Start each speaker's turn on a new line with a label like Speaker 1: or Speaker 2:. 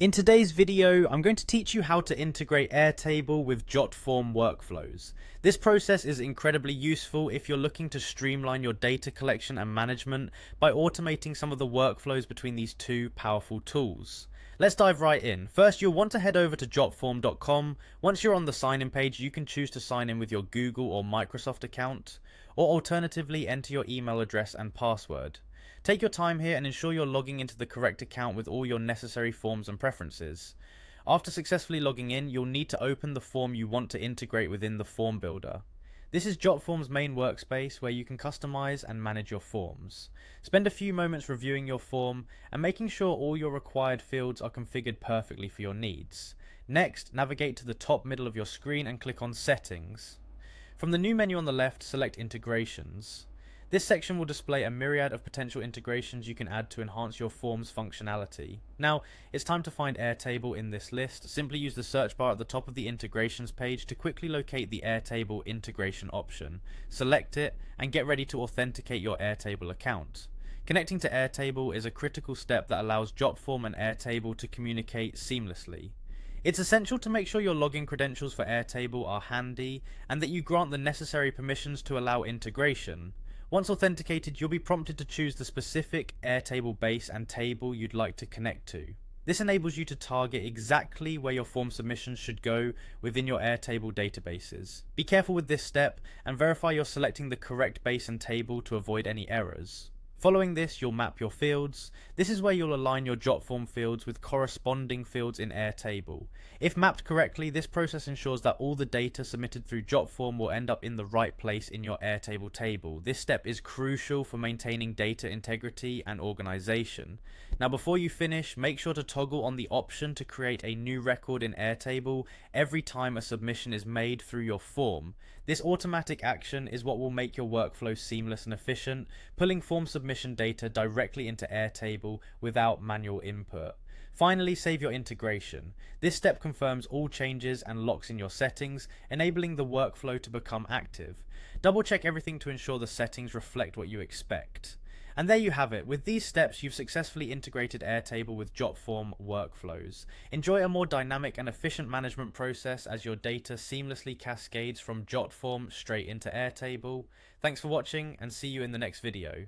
Speaker 1: In today's video, I'm going to teach you how to integrate Airtable with Jotform workflows. This process is incredibly useful if you're looking to streamline your data collection and management by automating some of the workflows between these two powerful tools. Let's dive right in. First, you'll want to head over to jotform.com. Once you're on the sign-in page, you can choose to sign in with your Google or Microsoft account, or alternatively enter your email address and password. Take your time here and ensure you're logging into the correct account with all your necessary forms and preferences. After successfully logging in, you'll need to open the form you want to integrate within the form builder. This is Jotform's main workspace where you can customize and manage your forms. Spend a few moments reviewing your form and making sure all your required fields are configured perfectly for your needs. Next, navigate to the top middle of your screen and click on Settings. From the new menu on the left, select Integrations. This section will display a myriad of potential integrations you can add to enhance your form's functionality. Now, it's time to find Airtable in this list. Simply use the search bar at the top of the integrations page to quickly locate the Airtable integration option. Select it and get ready to authenticate your Airtable account. Connecting to Airtable is a critical step that allows Jotform and Airtable to communicate seamlessly. It's essential to make sure your login credentials for Airtable are handy and that you grant the necessary permissions to allow integration. Once authenticated, you'll be prompted to choose the specific Airtable base and table you'd like to connect to. This enables you to target exactly where your form submissions should go within your Airtable databases. Be careful with this step and verify you're selecting the correct base and table to avoid any errors. Following this, you'll map your fields. This is where you'll align your Jotform fields with corresponding fields in Airtable. If mapped correctly, this process ensures that all the data submitted through Jotform will end up in the right place in your Airtable table. This step is crucial for maintaining data integrity and organization. Now, before you finish, make sure to toggle on the option to create a new record in Airtable every time a submission is made through your form. This automatic action is what will make your workflow seamless and efficient, pulling form submission data directly into Airtable without manual input. Finally, save your integration. This step confirms all changes and locks in your settings, enabling the workflow to become active. Double check everything to ensure the settings reflect what you expect. And there you have it. With these steps, you've successfully integrated Airtable with Jotform workflows. Enjoy a more dynamic and efficient management process as your data seamlessly cascades from Jotform straight into Airtable. Thanks for watching and see you in the next video.